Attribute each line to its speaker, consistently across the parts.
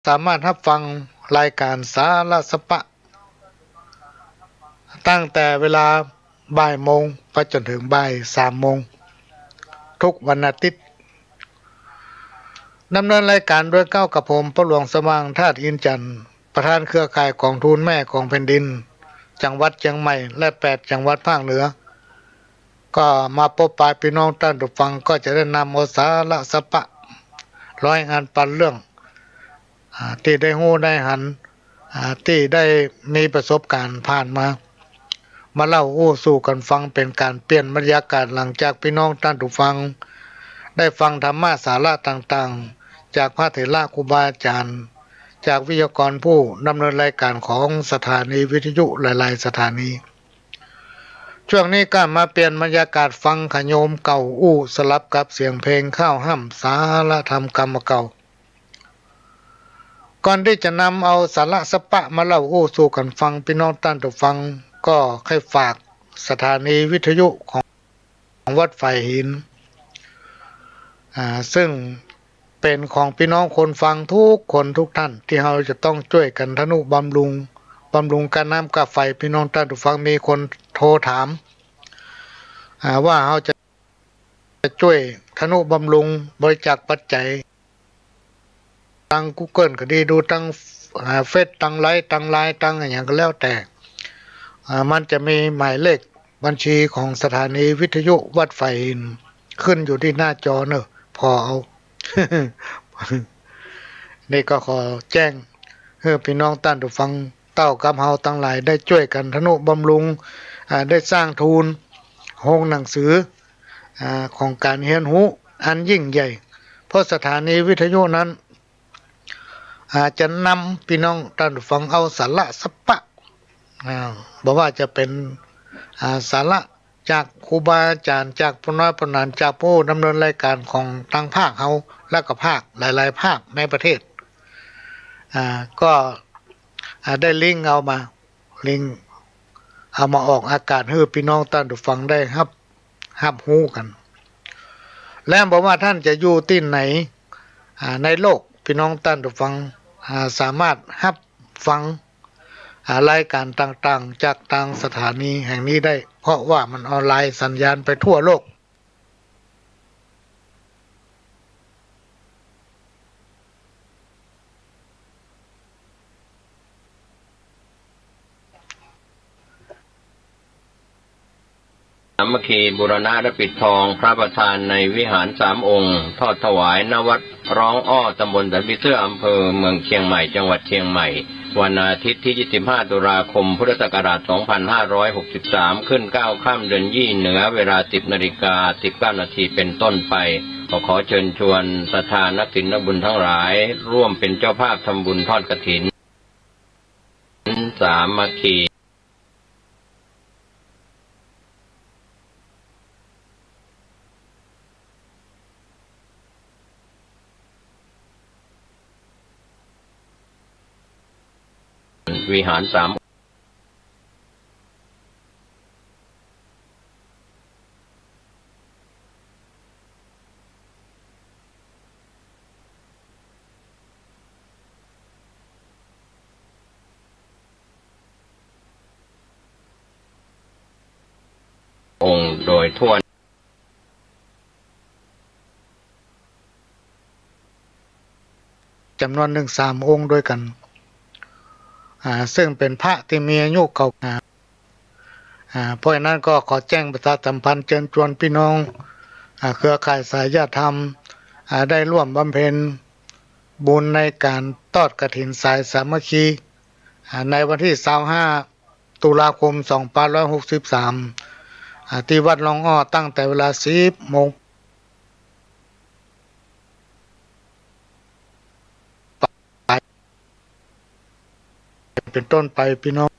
Speaker 1: สามารถรับฟังรายการสาระสปะตั้งแต่เวลาบ่ายโมงไปจนถึงบ่าย3 โมงทุกวันอาทิตย์ดำเนินรายการโดยก้าวกับผมพระหลวงสว่างธาตุอินจันทร์ประธานเครือข่ายของทูลแม่ของแผ่นดินจังหวัดเชียงใหม่และ8 จังหวัดภาคเหนือก็มาพบปะพี่น้องท่านผู้ฟังก็จะได้นำเอาสาระสปะร้อยงานปันเรื่องที่ได้หู้ได้หันที่ได้มีประสบการณ์ผ่านมาเล่าสู่กันฟังเป็นการเปลี่ยนบรรยากาศหลังจากพี่น้องท่านผู้ฟังได้ฟังธรรมะสาระต่างๆจากพระเถระครูบาอาจารย์จากวิทยากรผู้ดำเนินรายการของสถานีวิทยุหลายๆสถานีช่วงนี้ก็มาเปลี่ยนบรรยากาศฟังขโยมเก่าสลับกับเสียงเพลงข้าวห้ำสาระธรรมกรรมเก่าก่อนที่จะนำเอาสาระสปะมาเล่าสู่กันฟังพี่น้องท่านผู้ฟังก็ให้ฝากสถานีวิทยุของวัดไฟหินซึ่งเป็นของพี่น้องคนฟังทุกคนทุกท่านที่เราจะต้องช่วยกันทนุบำรุงการน้ำกาไฟพี่น้องท่านผู้ฟังมีคนโทรถามว่าเราจะช่วยทนุบำรุงบริจาคปัจจัยตั้ง Google ก็ดีดูตั้งเฟซตั้งไลน์ตั้งอย่างก็แล้วแต่มันจะมีหมายเลขบัญชีของสถานีวิทยุวัดไฟหินขึ้นอยู่ที่หน้าจอเนอะพอเอา นี่ก็ขอแจ้งให้พี่น้องท่านผู้ฟังเต้ากับเฮาทั้งหลายได้ช่วยกันทนุบำรุงได้สร้างทุนห้องหนังสือของการเรียนรู้อันยิ่งใหญ่เพราะสถานีวิทยุนั้นจะนำพี่น้องท่านผู้ฟังเอาสาระสปะบอกว่าจะเป็นสาระจากครูบาอาจารย์จากผู้น้อยผู้นานจากผู้ดำเนินรายการของทางภาคเฮาและก็ภาคหลายๆภาคในประเทศก็ได้ลิงก์เอามาออกอากาศให้พี่น้องท่านผู้ฟังได้รับรู้กันและบอกว่าท่านจะอยู่ที่ไหนในโลกพี่น้องท่านผู้ฟังสามารถรับฟังรายการต่างๆจากทางสถานีแห่งนี้ได้เพราะว่ามันออนไลน์สัญญาณไปทั่วโลก
Speaker 2: สามัคคีบูรณะและปิดทองพระประธานในวิหาร3 องค์ทอดถวายณวัดร้องอ้อตำบลสันปิเสื้ออำเภอเมืองเชียงใหม่จังหวัดเชียงใหม่วันอาทิตย์ที่25 ตุลาคมพุทธศักราช 2563 ขึ้น9 ค่ำเดือนยี่เหนือเวลา 10:19 นาทีเป็นต้นไปขอเชิญชวนศรัทธานักศีลนักบุญทั้งหลายร่วมเป็นเจ้าภาพทำบุญทอดกฐินสามัคคีวิหาร3 องค์โดยทั่ว
Speaker 1: จำนวน3 องค์ด้วยกันซึ่งเป็นพระที่มีอายุเก่าเพราะฉะนั้นก็ขอแจ้งประชาสัมพันธ์เชิญชวนพี่น้องเครือข่ายสายญาติธรรมได้ร่วมบำเพ็ญบุญในการทอดกฐินสายสามัคคีในวันที่25 ตุลาคม 2563ที่วัดหลวงอ้อตั้งแต่เวลา 10 โมงเป็นต้นไปพี่น้อง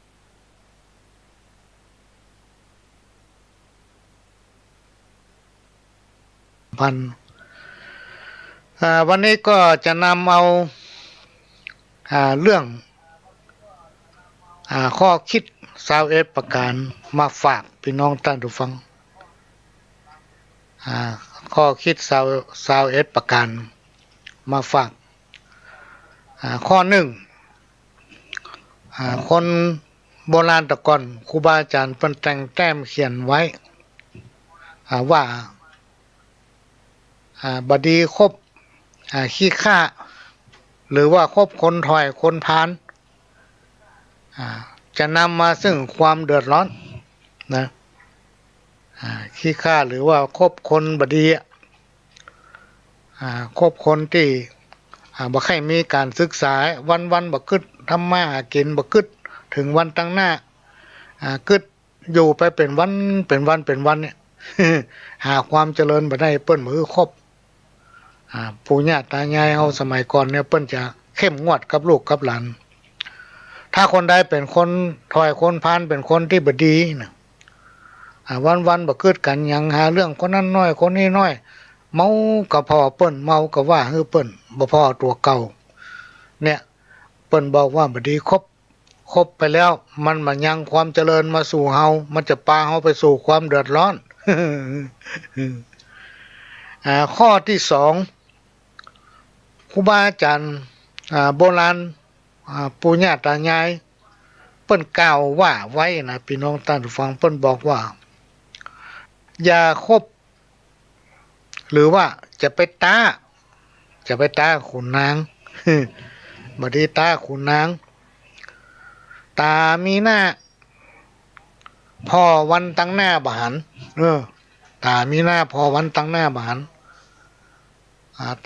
Speaker 1: วันนี้ก็จะนำเอาเรื่องข้อคิด21 ประการมาฝากพี่น้องท่านผู้ฟังข้อคิด21 ประการมาฝาก ข้อหนึ่งคนโบราณแตะก่อนครูบาอาจารย์เพิ่นแต่งแต้มเขียนไว้ว่าบดีคบขี้ข้าหรือว่าคบคนถอยคนพานจะนำมาซึ่งความเดือดร้อนนะขี้ข้าหรือว่าคบคนบดีคบคนที่บ่ให้มีการศึกษาวันบ่คิดทำมาหากินบ่คิดถึงวันตั้งหน้าคิดอยู่ไปเป็นวันเนี่ย หาความเจริญบ่ได้เปิ้นมือครบปู่ย่าตายายเฮาสมัยก่อนเนี่ยเปิ้นจะเข้มงวดกับลูกกับหลานถ้าคนใดเป็นคนถอยคนพานเป็นคนที่บ่ดีนะวันบ่คิดกันหยังหาเรื่องคนนั้นน้อยคนนี้น้อยเมาก็พอเปิ้นเมาก็ว่าฮือเปิ้นบ่พอตัวเก่าเนี่ยเปิ้นบอกว่าบ่ดีครบไปแล้วมันมายังความเจริญมาสู่เฮามันจะพาเฮาไปสู่ความเดือดร้อน ข้อที่สองครูบาอาจารย์โบราณปู่ย่าตายายเปิ้นกล่าวว่าไว้นะพี่น้องท่านผู้ฟังเปิ้นบอกว่าอย่าคบหรือว่าจะไปตาขุนนาง บดีตาขุนนางตามีหน้าพอวันตั้งหน้าบหันตามีหน้าพอวันตั้งหน้าบหัน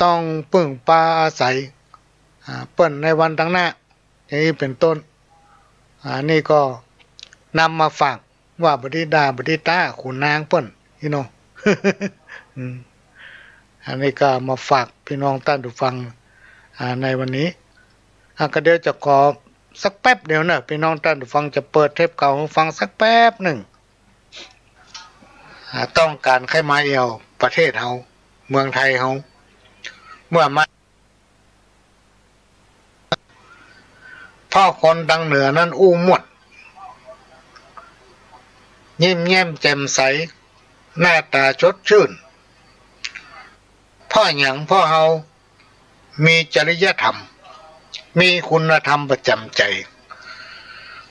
Speaker 1: ต้องพึ่งปาอาศัยเปิ้นในวันตั้งหน้าอย่างนี้เป็นต้นนี่ก็นำมาฝากว่าบดีดาบดีตาขุนนางเปิ้นพี่น้อง อันนี้ก็มาฝากพี่น้องท่านผู้ฟังในวันนี้ก็เดี๋ยวจะขอสักแป๊บเดียวนะพี่น้องท่านผู้ฟังจะเปิดเทปเก่าให้ฟังสักแป๊บหนึ่งต้องการใครมาเอี่ยวประเทศเฮาเมืองไทยเฮาเมื่อมาพ่อคนดังเหนือนั้นอู้หมดยิ้มแย้มแจ่มใสหน้าตาชดชื่นพ่อหยังพ่อเฮามีจริยธรรมมีคุณธรรมประจำใจ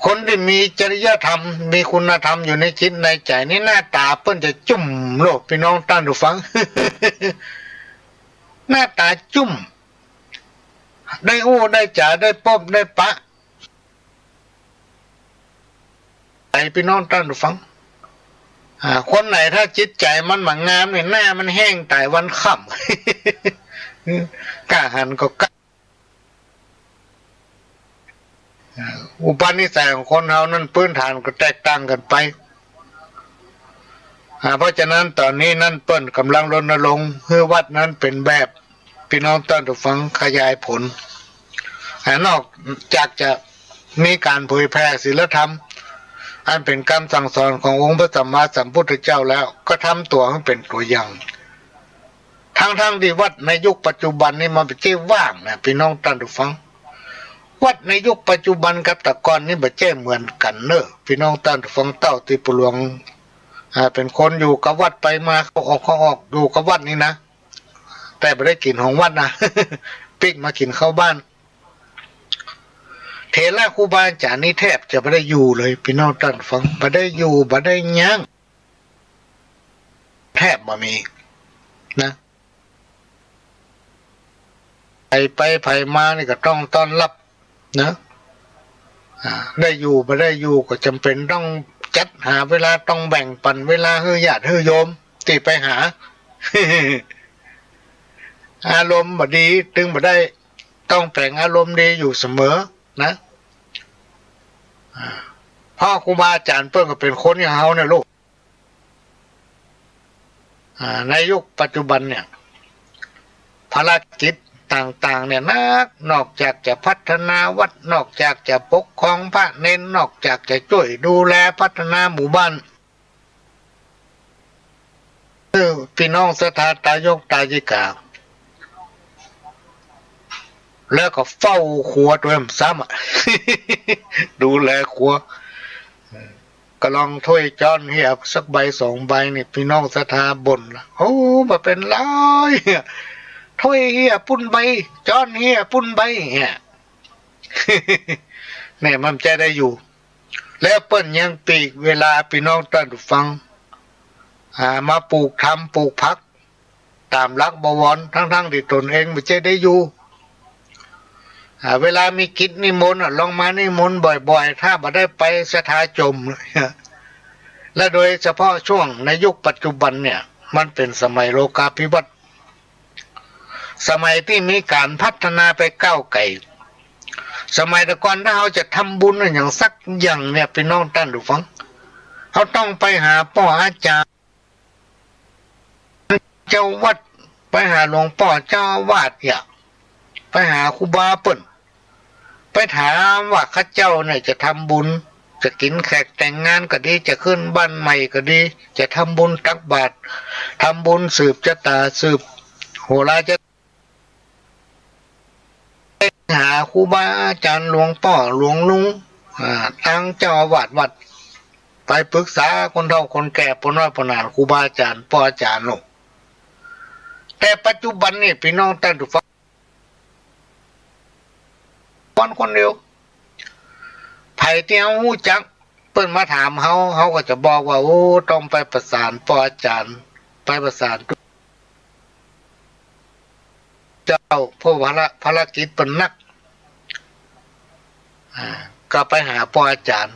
Speaker 1: คนที่มีจริยธรรมมีคุณธรรมอยู่ในจิตในใจนี่หน้าตาเปิ้นจะจุ่มโลกพี่น้องท่านผู้ฟัง หน้าตาจุ่มได้อู้ได้จ่าได้ปบได้ปะไอพี่น้องท่านผู้ฟังคนไหนถ้าจิตใจมันหมางามเนี่ยหน้ามันแห้งตายวันค่ำ กล้าหันก็กล้าอุปนิสัยของคนเรานั้นพื้นฐานก็แตกต่างกันไปเพราะฉะนั้นตอนนี้นั่นเปิ้นกำลังรณรงค์ให้วัดนั้นเป็นแบบพี่น้องท่านผู้ฟังขยายผลนอกจากจะมีการเผยแพร่ศีลธรรมอันเป็นคำสั่งสอนขององค์พระสัมมาสัมพุทธเจ้าแล้วก็ทำตัวให้เป็นตัวอย่างทั้งที่วัดในยุคปัจจุบันนี้มันเป็นที่ว่างนะพี่น้องท่านผู้ฟังวัดในยุคปัจจุบันกับแต่ก่อนนี่บ่ใช่เหมือนกันเนอะพี่น้องท่านผู้ฟังเต้าที่ปลวงเป็นคนอยู่กับวัดไปมาเขาออกอยู่กับวัดนี่นะแต่ไม่ได้กินของวัดนะ ปิ๊กมากินเข้าบ้านเถระครูบาอาจารย์นี่แทบจะไม่ได้อยู่เลยพี่น้องท่านฟังไม่ได้อยู่ไม่ได้ยั้งแทบไม่มีนะไปมานี่ก็ต้องต้อนรับนะได้อยู่ไม่ได้อยู่ก็จำเป็นต้องจัดหาเวลาต้องแบ่งปันเวลาให้ญาติให้โยมที่ไปหา อารมณ์บ่ดีถึงบ่ได้ต้องแปลงอารมณ์ดีอยู่เสมอนะพ่อครูบาอาจารย์เพิ่นก็เป็นคนอย่างเฮาเนี่ยลูกในยุคปัจจุบันเนี่ยภารกิจต่างๆเนี่ยนอกจากจะพัฒนาวัดนอกจากจะปกครองพระเน้นนอกจากจะช่วยดูแลพัฒนาหมู่บ้านพี่น้องศรัทธาตายกตายิกาแล้วก็เฝ้าครัวตัวเองซ้ำ ดูแลครัวก็ลองถ้วยจอนเหียบสักใบ2 ใบนี่พี่น้องศรัทธาบ่นโอ้มาเป็นไรถ้วยเหียปุ่นใบจอนเหียปุ่นใบเนี่ย เนี่ยมันจะได้อยู่ แล้วเปิ้นยังปีกเวลาพี่น้องท่านผู้ฟังมาปลูกทำปลูกพัก ตามรักบวรทั้งที่ตนเองไม่ใช่ได้อยู่เวลามีกิจนิมนต์ลองมานิมนต์บ่อยๆถ้าบ่ได้ไปสถาจม และโดยเฉพาะช่วงในยุคปัจจุบันเนี่ยมันเป็นสมัยโลกาภิวัตน์สมัยที่มีการพัฒนาไปก้าวไกลสมัยแต่ก่อนถ้าเราจะทำบุญอย่างสักอย่างเนี่ยพี่น้องท่านผู้ฟังเขาต้องไปหาพ่ออาจารย์เจ้าวัดไปหาหลวงพ่อเจ้าวาดเนี่ยไปหาครูบาเปิ่นไปถามว่าข้าเจ้าเนี่ยจะทำบุญจะกินแขกแต่งงานก็ดีจะขึ้นบ้านใหม่ก็ดีจะทำบุญตักบาตรทำบุญสืบชะตาสืบโหราจะหาครูบาอาจารย์หลวงพ่อหลวงลุงตั้งเจ้าอาวาสวัดไปปรึกษาคนเฒ่าคนแก่ปน้อยปนานครูบาอาจารย์พ่ออาจารย์ลูกแต่ปัจจุบันนี่พี่น้องท่านผู้ฟังคนเดียวไผ่ที่เขาหู้จักเปิ้นมาถามเขาก็จะบอกว่าโอ้ต้องไปประสานพ่ออาจารย์ไปประสานเจ้าผู้ภารกิจเป็นนักก็ไปหาพ่ออาจารย์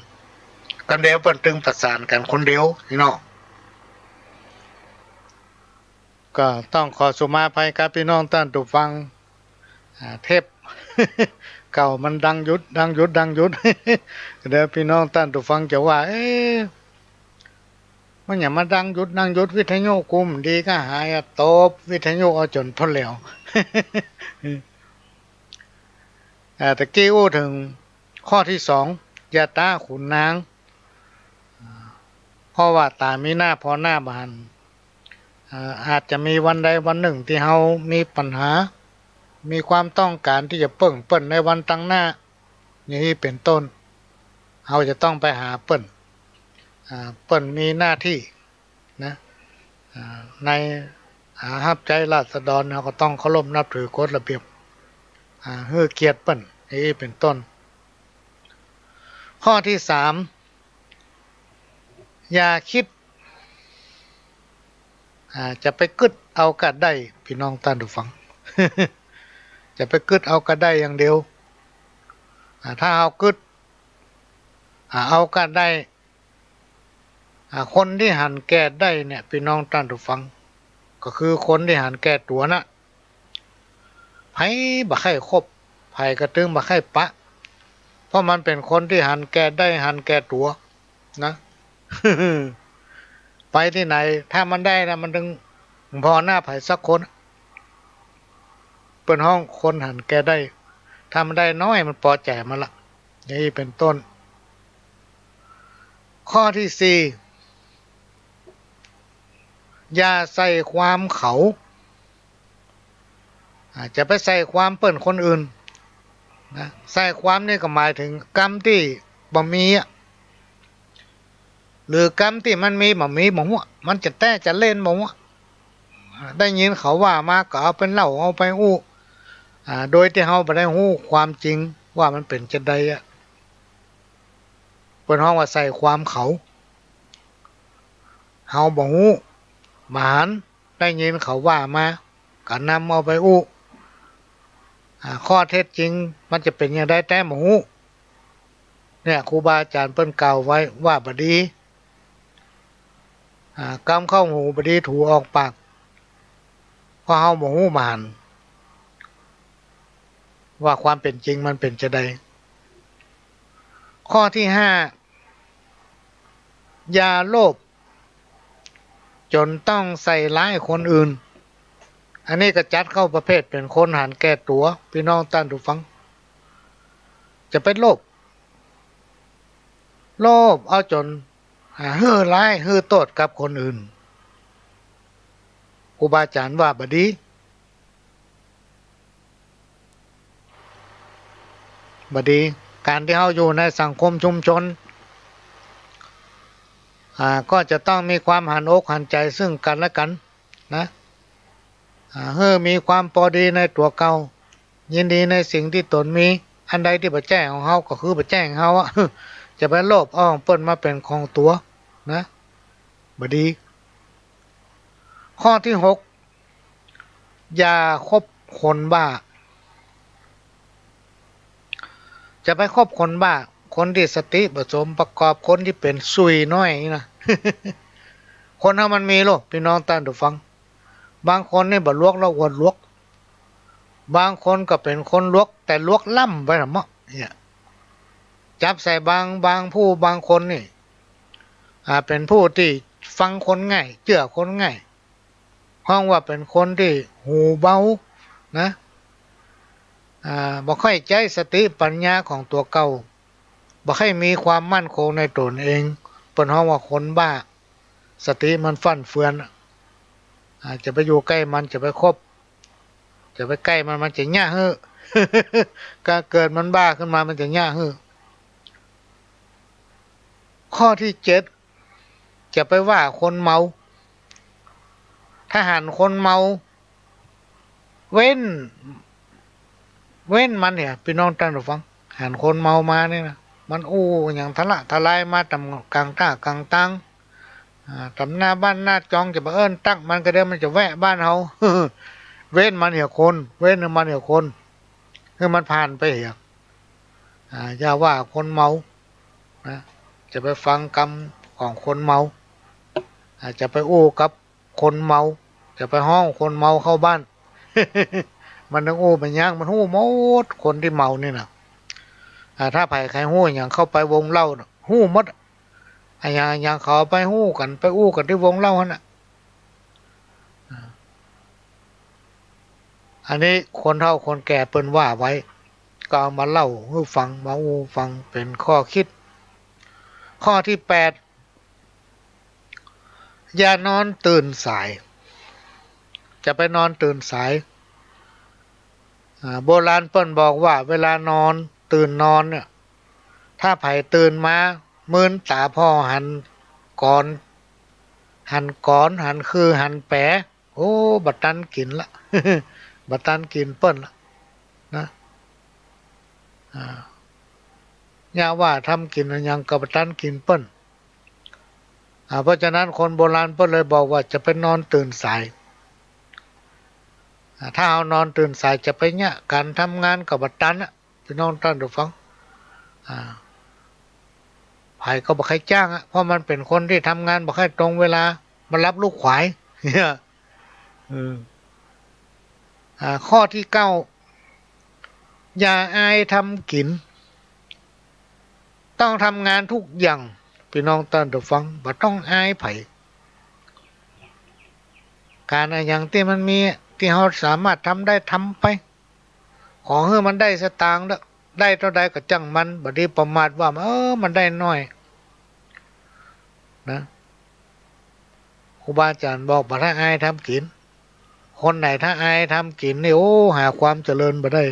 Speaker 1: กันเดียวเปิ้นตึงประสานกันคนเดียวพี่น้องก็ต้องขอสุมาภัยครับพี่น้องท่านผู้ฟังเทพ เก่ามันดังยุด เดี๋ยวพี่น้องท่านผู้ฟังจะว่ามันอย่ามาดังยุดวิทยุกุมดีก็หายตบวิทยุเอาจนพ้นแล้ว แต่กี้อู้ถึงข้อที่2ยาตาขุนนางเพราะว่าตามีหน้าพอหน้าบานอาจจะมีวันใดวันหนึ่งที่เรามีปัญหามีความต้องการที่จะเปิ้นในวันตั้งหน้าอย่างนี้เป็นต้นเราจะต้องไปหาเปิ้นมีหน้าที่นะในฮับใจราษฎรเราก็ต้องเคารพนับถือกฎระเบียบเฮือเกียรติเปิ้นอย่างนี้เป็นต้นข้อที่3อย่าคิดจะไปกึดเอากัดได้พี่น้องท่านผู้ฟัง จะไปกึดเอากัดได้อย่างเดียวถ้าเอากึดเอากัดได้คนที่หันแก่ได้เนี่ยพี่น้องท่านผู้ฟังก็คือคนที่หันแก่ตัวนะไผบ่ให้คบไผกระตึงบ่ให้ปะเพราะมันเป็นคนที่หันแก่ได้หันแก่ตัวนะ ไปที่ไหนถ้ามันได้นะมันถึงพอหน้าไผสักคนเปิ้นห้องคนหันแก่ได้ถ้ามันได้น้อยมันพอใจมันละนี่เป็นต้นข้อที่4อย่าใส่ความเขาจะไปใส่ความเปิ้นคนอื่นนะใส่ความนี่ก็หมายถึงกรรมที่บ่มีหรือกรรมที่มันมีบ่มีบ่ฮู้มันจะแต่จะเล่นบ่ฮู้ได้ยินเขาว่ามาก็เอาเป็นเล่าเอาไปอู้โดยที่เฮาบ่ได้ฮู้ความจริงว่ามันเป็นจังไดเพิ่นฮ้องว่าใส่ความเขาเฮาบ่ฮู้หมานได้ยินเขาว่ามาก็นำเอาไปอู้ข้อเท็จจริงมันจะเป็นอย่างไรแต่บ่ฮู้เนี่ยครูบาอาจารย์เพิ่นกล่าวไว้ว่าบ่ดีกำเข้าหูบ่ดีถูออกปากเพราะเฮาบ่ฮู้หมานว่าความเป็นจริงมันเป็นจังไดข้อที่5อย่าโลภจนต้องใส่ร้ายคนอื่นอันนี้ก็จัดเข้าประเภทเป็นคนหันแก่ตัวพี่น้องท่านผู้ฟังจะเป็นโลภเอาจนเฮือร้ายเฮือโทษกับคนอื่นครูบาอาจารย์ว่าบ่ดีการที่เฮาอยู่ในสังคมชุมชนก็จะต้องมีความหันอกหันใจซึ่งกันและกันนะมีความพอดีในตัวเก่ายินดีในสิ่งที่ตนมี อันใดที่บ่แจ้งของเฮาก็คือบ่แจ้งเฮาอะ จะไปโลภอ้องเปิ้นมาเป็นของตัวนะบ่ดี ข้อที่6อย่าคบคนบ้า จะไปคบคนบ้า คนที่สติผสมประกอบคนที่เป็นซุยน้อยนี่นะ คนเฮามันมีโลกพี่น้องท่านผู้ฟัง บางคนนี่บ่ลวกแล้วอวดลวก บางคนก็เป็นคนลวกแต่ลวกล่ำไปนะเมาะเนี่ยจับใส่บางผู้บางคนนี่เป็นผู้ที่ฟังคนง่ายเชื่อคนง่ายห้องว่าเป็นคนที่หูเบานะบ่ค่อยใจสติปัญญาของตัวเก่าบ่ค่อยมีความมั่นคงในตนเองเปิ้นฮ้องว่าคนบ้าสติมันฟั่นเฟือนจะไปอยู่ใกล้มันจะไปคบจะไปใกล้มันจะยากเฮ้อ ก็เกิดมันบ้าขึ้นมามันจะยากเฮ้อข้อที่7จะไปว่าคนเมาถ้าหันคนเมาเว้นมันเนี่ยพี่น้องท่านผู้ฟังหันคนเมามาเนี่ยนะมันอย่างทะละทลายมาตำกลางตากลางตังตำหน้าบ้านหน้าจองจะไปเอิ้นตักมันก็เดี๋ยวมันจะแวะบ้านเฮา เว้นมันเหี่ยคนเว้นมันเหี่ยคนคือมันผ่านไปเหี่ยอย่าว่าคนเมานะจะไปฟังกรรมของคนเมาจะไปกับคนเมาจะไปห้องคนเมาเข้าบ้าน มันต้องมันย่างมันหู้หมดคนที่เมานี่นะถ้าไผใครหู้อย่างเข้าไปวงเล่าหู้หมดอย่างเขาไปหู้กันไปกันที่วงเล่าหั่นน่ะอันนี้คนเฒ่าคนแก่เปิ้นว่าไว้ก็เอามาเล่าให้ฟังมาฟังเป็นข้อคิด ข้อที่8อย่านอนตื่นสายจะไปนอนตื่นสายโบราณเปิ้นบอกว่าเวลานอนตื่นนอนเนี่ยถ้าไผตื่นมามื่นตาพ่อหันก่อนหันคือหันแปะโอ้บัดตันกินละ บัดตันกินเปิ้นละนะอย่าว่าทำกินยังกับบัดตันกินเปิ้นเพราะฉะนั้นคนโบราณเปิ้นเลยบอกว่าจะไปนอนตื่นสายถ้าเอานอนตื่นสายจะไปเนี่ยการทำงานกับบัดตันอ่ะพี่น้องท่านผู้ฟังไผก็บ่ใครจ้างเพราะมันเป็นคนที่ทำงานบ่ค่อยตรงเวลามารับลูกขวาย เนี่ยข้อที่9อย่าอายทำกินต้องทำงานทุกอย่างพี่น้องท่านผู้ฟังบ่ต้องอายไผการอย่างที่มันมีที่เราสามารถทำได้ทำไปขอให้มันได้สตางค์ได้เท่าใดก็จังมันบ่ได้ประมาทว่ามันได้น้อยนะครูบาอาจารย์บอกบ่ถ้าอายทำกินคนไหนถ้าอายทำกินนี่หาความเจริญบ่ได้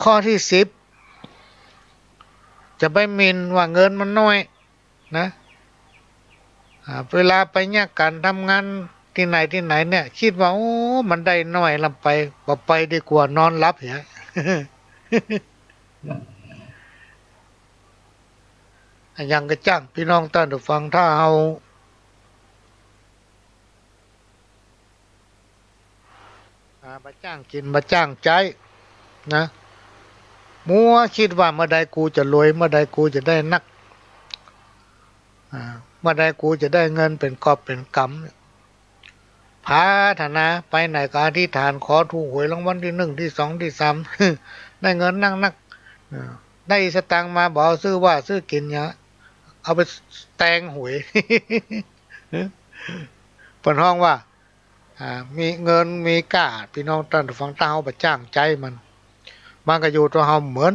Speaker 1: ข้อที่10จะไปหมิ่นว่าเงินมันน้อยนะเวลาไปเนี่ยการทำงานที่ไหนเนี่ยคิดว่ามันได้น้อยลำไปดีกว่านอนหลับเหี้ย อย่างก็จ้างพี่น้องท่านผู้ฟังถ้าเอามาจ้างกินมาจ้างใจนะมัวคิดว่าเมื่อใดกูจะรวยเมื่อใดกูจะได้นักเมื่อใดกูจะได้เงินเป็นกอบเป็นกำพาธนาไปไหนก็อธิษฐานขอถูกหวยรางวัลที่1ที่2ที่3 ได้เงินนักได้สตางค์มาบอกซื้อว่าซื้อกินเนี่ยเอาไปแต่งหวย เปิดห้องว่ามีเงินมีกล้าพี่น้องท่านฟังตาเฮาบ่จ้างใจมันก็อยู่ตัวเฮาเหมือน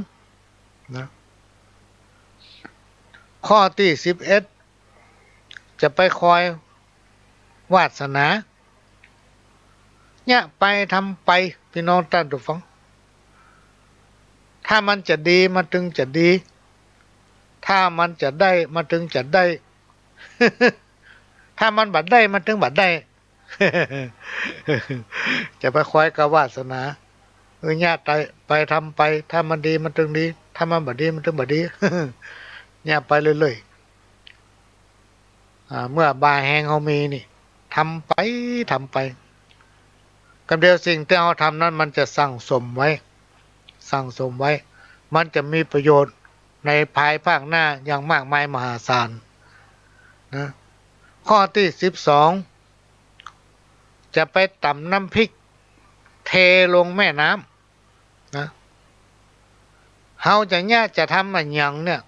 Speaker 1: นะข้อที่11จะไปคอยวาสนาเนี่ยไปทำไปพี่น้องท่านผู้ฟังถ้ามันจะดีมันถึงจะดีถ้ามันจะได้มันถึงจะได้ ถ้ามันบัดได้มันถึงบัดได้ จะไปคอยกับวาสนา ญาติไปทำไปถ้ามันดีมันถึงดีถ้ามันบ่ดีมันถึงบ่ดี ญาติไปเรื่อยๆเมื่อบาแหงเขามีนี่ทำไปทำไปกับเดียวสิ่งที่เราทำนั้นมันจะสั่งสมไว้สั่งสมไว้ มันจะมีประโยชน์ในภายภาคหน้าอย่างมากมายมหาศาลนะข้อที่12จะไปตำน้ำพริกเทลงแม่น้ำนะเฮาจะทำอะไรอย่างเนี่ย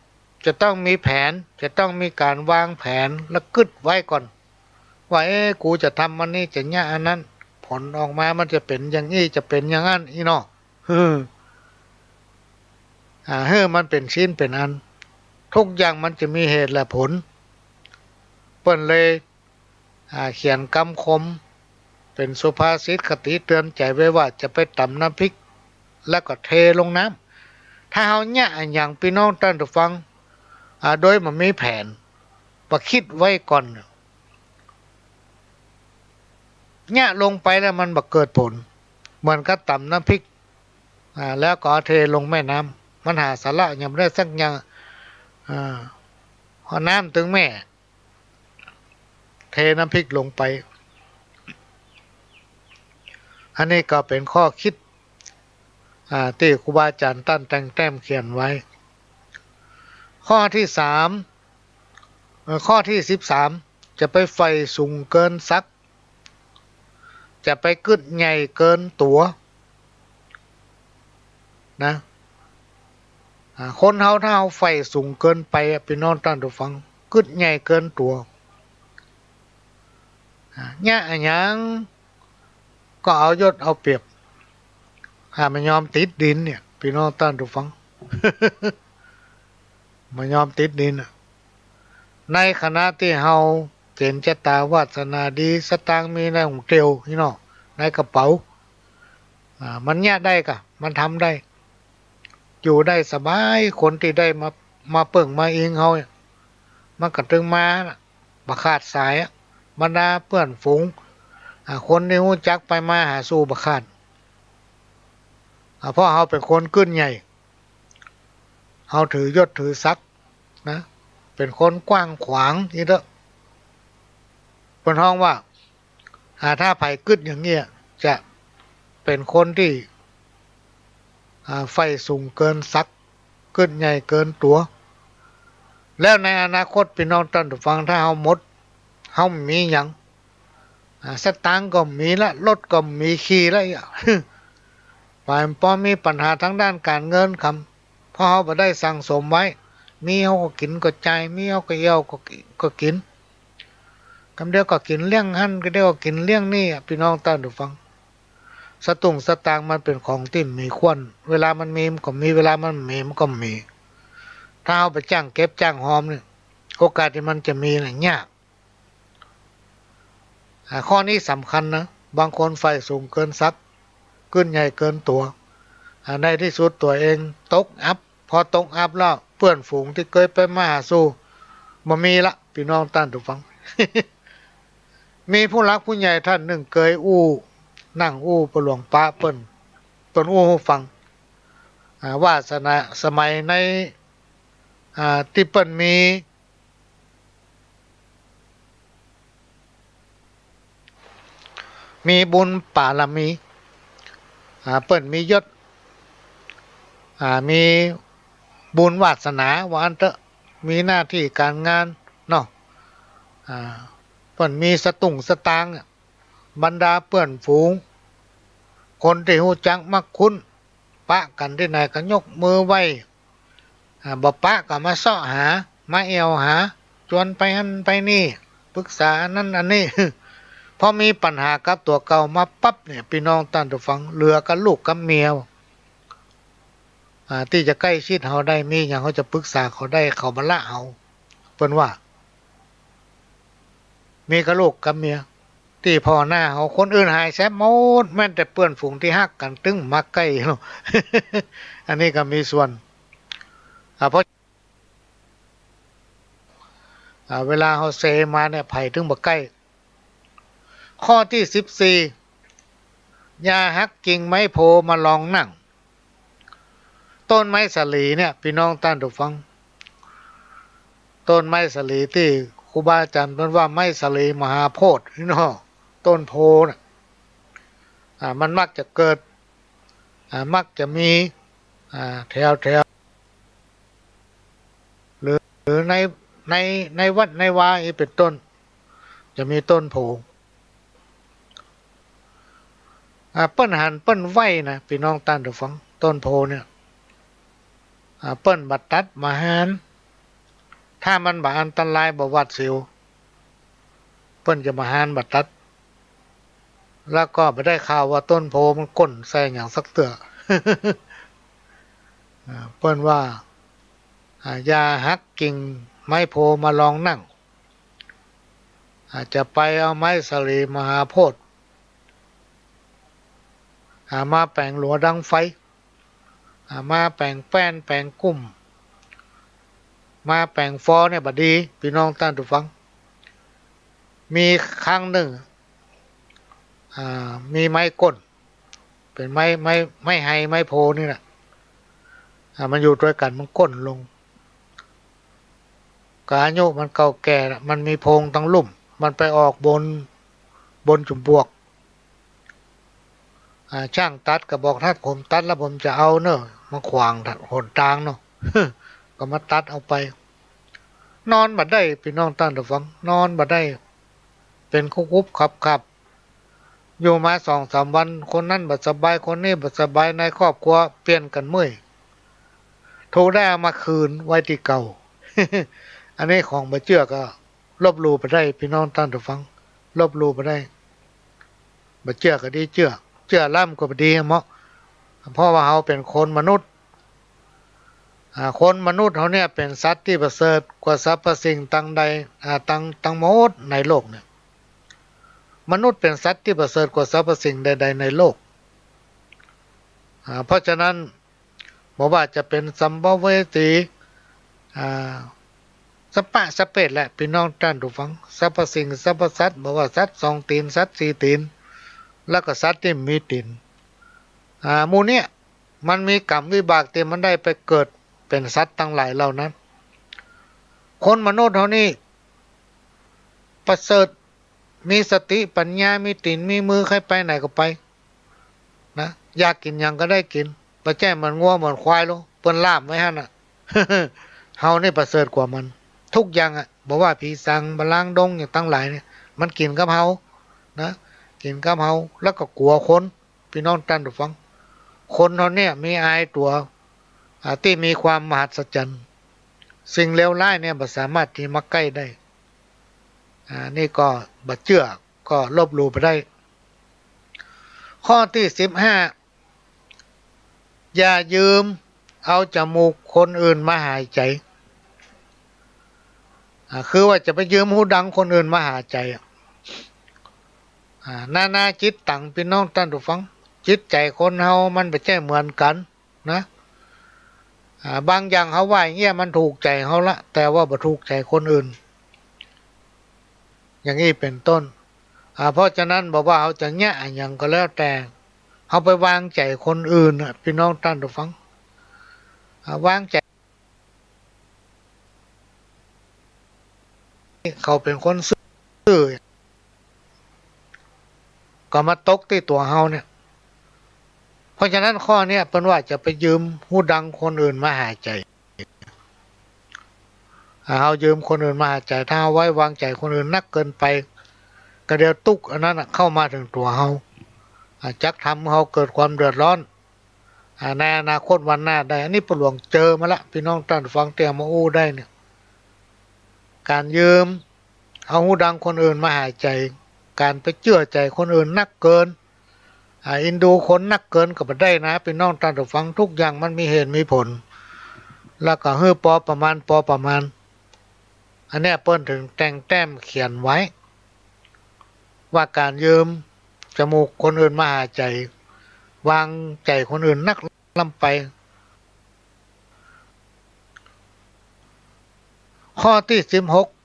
Speaker 1: จะต้องมีแผนจะต้องมีการวางแผนแล้วกึดไว้ก่อนว่ากูจะทำมันนี่จะเนี่ยอันนั้นผลออกมามันจะเป็นอย่างนี้จะเป็นอย่างนั้นอีเนาะมันเป็นชิ้นเป็นอันทุกอย่างมันจะมีเหตุและผลเปิ้นเลยเขียนคำคมเป็นสุภาษิตคติเตือนใจไว้ว่าจะไปตำน้ำพริกแล้วก็เทลงน้ำถ้าเฮาเนี่ยอย่างพี่น้องท่านผู้ฟังโดยมันมีแผนประคิดไว้ก่อนเนี่ยลงไปแล้วมันบ่เกิดผลเหมือนกับตำน้ำพริกแล้วก็เทลงแม่น้ำมันหาสาระยังไม่ได้สักอย่างพอน้ำถึงแม่เทน้ำพริกลงไปอันนี้ก็เป็นข้อคิดที่ครูบาอาจารย์ตั้นแต่งแต้มเขียนไว้ข้อที่ข้อที่13จะไปไฟสูงเกินซักจะไปกึดใหญ่เกินตัวนะคนเฮาถ้าเฮาไฟสูงเกินไปพี่น้องท่านผู้ฟังกึดใหญ่เกินตัวเนี่ยอันยังก็เอายศเอาเปรียบมันยอมติดดินเนี่ยพี่น้องท่านผู้ฟัง มันยอมติดดินในขณะที่เฮาเจนชะตาวาสนาดีสตางค์มีในหุงเตียวพี่น้องในกระเป๋ามันเนี่ยได้กะมันทำได้อยู่ได้สบายคนที่ได้มาเปิ่งมาเองเฮามันก็ถึงมาบ่ขาดสายบรรดาเพื่อนฝูงคนที่ฮู้จักไปมาหาสู่บ่ขาดเพราะเฮาเป็นคนขึ้นใหญ่เฮาถือยศถือศักดิ์นะเป็นคนกว้างขวางนี่เด้อเพิ่นฮ้องว่าถ้าไผกึดอย่างเงี้ยจะเป็นคนที่ไฟสูงเกินศักดิ์กึดใหญ่เกินตัวแล้วในอนาคตพี่น้องท่านผู้ฟังถ้าเฮาหมดเฮามีหยังสตางค์ก็มีละรถก็มีขี่ละฝ่ายพอมีปัญหาทางด้านการเงินคำเพราะเฮาบ่ได้สั่งสมไว้มีเฮาก็กินก็จ่ายมีเฮาก็เอี่ยวก็กินคำเดียวก็กินเลี้ยงหั่นก็เดียวก็กินเลี้ยงนี่พี่น้องท่านผู้ฟังสตางค์มันเป็นของที่มีควรเวลามันมีมันก็มีเวลามันมีมันก็มีถ้าเอาไปจ้างเก็บจ้างหอมเนี่ยโอกาสที่มันจะมีน่ะยากข้อนี้สำคัญนะบางคนไฟสูงเกินซักขึ้นใหญ่เกินตัวในที่สุดตัวเองตกอัพพอตกอัพแล้วเพื่อนฝูงที่เคยไปมาหาสู่บ่มีละพี่น้องท่านผู้ฟัง มีผู้รักผู้ใหญ่ท่านหนึ่งเคยนั่งประหลวงป้าเปิ้นอู้ให้ฟังว่าสมัยในที่เปิ้นมีบุญบารมีเปิ้นมียศมีบุญวาสนาว่าอันเถอะมีหน้าที่การงานเนาะเปิ้นมีสตางค์บรรดาเพื่อนฝูงคนที่ฮู้จักมักคุ้นปะกันที่ไหนก็ยกมือไหว้บ่ปะก็มาเสาะหามาแอวหาชวนไปหั่นไปนี่ปรึกษาอันนั้นอันนี้ พอมีปัญหากับตัวเก่ามาปั๊บเนี่ยพี่น้องท่านผู้ฟังเหลือกับลูกกับเมียที่จะใกล้ชิดเฮาได้มีหยังเขาจะปรึกษาเขาได้เขามาละเฮาเพิ่นว่ามีกับลูกกับเมียที่พ่อหน้าเฮาคนอื่นหายแซบหมดแม้แต่เพื่อนฝูงที่ฮักกันตึงมาใกล้ อันนี้ก็มีส่วนเพราะเวลาเฮาเซมาเนี่ยไผถึงบ่ใกล้ข้อที่14 อย่าหักกิ่งไม้โพมาลองนั่งต้นไม้สาลีเนี่ยพี่น้องท่านผู้ฟังต้นไม้สาลีที่ครูบาอาจารย์เพิ่นว่าไม้สาลีมหาโพธิ์พี่น้องต้นโพน่ะมันมักจะเกิดมักจะมีแถวหรือในวัดในวาอีเป็นต้นจะมีต้นโพเปิ้นหันเปิ้นไว้นะพี่น้องท่านผู้ฟังต้นโพเนี่ยเปิ้นบัดตัดมาหารถ้ามันบ่อันตรายบ่หวัดเสียวเปิ้นจะมาหารบัดตัดแล้วก็บ่ได้ข่าวว่าต้นโพมันก้นใส่หยังสักเตื้อ เปิ้นว่าอย่าหักกิ่งไม้โพมาลองนั่งจะไปเอาไม้สาลีมหาโพธิ์มาแปลงหลัวดังไฟมาแปลงแป้นแปลงกุ้มมาแปลงฟอเนี่ยบัดดีพี่น้องท่านผู้ฟังมีครั้งหนึ่งมีไม้ก้นเป็นไม้ไฮไม้โพนี่แหละมันอยู่ด้วยกันมันก้นลงกอายุมันเก่าแก่มันมีโพงตั้งลุ่มมันไปออกบนจุ่มบวกช่างตัดก็บอกถ้าผมตัดแล้วผมจะเอาเนอะมาขวางหนทางเนาะ ก็มาตัดเอาไปนอนบัดได้พี่น้องท่านผู้ฟังนอนบัดได้เป็นคุบขับอยู่มา2-3 วันคนนั้นบัดสบายคนนี้บัดสบายในครอบครัวเปลี่ยนกันเมื่อยถูกได้เอามาคืนไว้ที่เก่า อันนี้ของบ่เชื่อก็ลบหลู่ไปได้พี่น้องท่านผู้ฟังลบหลู่ไปได้บ่เชื่อก็ดีเชื่อล่ำก็บ่ดีเหมาะเพราะว่าเฮาเป็นคนมนุษย์คนมนุษย์เขาเนี่ยเป็นสัตว์ที่ประเสริฐกว่าสรรพสิ่งตั้งใดตั้งหมดในโลกเนี่ยมนุษย์เป็นสัตว์ที่ประเสริฐกว่าสรรพสิ่งใดๆในโลกเพราะฉะนั้นบอกว่าจะเป็นสัมภเวสีสปะสเปดแหละพี่น้องท่านผู้ฟังสรรพสิ่งสรรพสัตว์บอกว่าสัตว์2 ตีนสัตว์4 ตีนแล้วก็สัตว์ที่มีตีนหมู่เนี่ยมันมีกรรมวิบากที่มันได้ไปเกิดเป็นสัตว์ทั้งหลายเหล่านั้นคนมนุษย์เขานี่ประเสริฐมีสติปัญญามีตีนมีมือใครไปไหนก็ไปนะอยากกินหยังก็ได้กินบ่แจ้มันงัวเหมือนควายโลเปิ้นล่ามไว้หั่นน่ะ เฮานี่ประเสริฐกว่ามันทุกอย่างบ่ว่าผีสังบะลางดงอย่างทั้งหลายเนี่ยมันกินกับเฮานะกินกับเฮาแล้วก็กลัวคนพี่น้องท่านผู้ฟังคนเฮาเนี่ยมีอายตัวที่มีความมหัศจรรย์สิ่งเลวร้ายเนี่ยบ่สามารถที่มาใกล้ได้นี่ก็บ่เชื่อก็ลบหลู่ไปได้ข้อที่15อย่ายืมเอาจมูกคนอื่นมาหายใจคือว่าจะไปยืมหูดังคนอื่นมาหาใจนาจิตตังพี่น้องท่านผู้ฟังจิตใจคนเฮามันบ่ใช่เหมือนกันนะบางอย่างเขาว่าอย่างเงี้ยมันถูกใจเขาละแต่ว่าบ่ถูกใจคนอื่นอย่างนี้เป็นต้นเพราะฉะนั้นบอกว่าเขาจะแง่อย่างก็แล้วแต่เขาไปวางใจคนอื่นพี่น้องท่านผู้ฟังวางใจเขาเป็นคนซื่อก็มาตกที่ตัวเฮาเนี่ยเพราะฉะนั้นข้อนี้เป็นว่าจะไปยืมหูดังคนอื่นมาหาใจเฮายืมคนอื่นมาหาใจถ้าไว้วางใจคนอื่นนักเกินไปก็เดี๋ยวตุกอันนั้นเข้ามาถึงตัวเฮาจักทำเฮาเกิดความเดือดร้อนในอนาคตวันหน้าได้อันนี้ปู่หลวงเจอมาละพี่น้องท่านฟังเตียมาอู้ได้เนี่ยการยืมเอาหูดังคนอื่นมาหาใจการไปเชื่อใจคนอื่นนักเกินอินดูคนนักเกินก็บ่ได้นะพี่น้องท่านฟังทุกอย่างมันมีเหตุมีผลแล้วก็ฮื้อพอประมาณอันนี้เปิ้นถึงแต่งแต้มเขียนไว้ว่าการยืมจมูกคนอื่นมาหาใจวางใจคนอื่นนักล้ำไปข้อที่16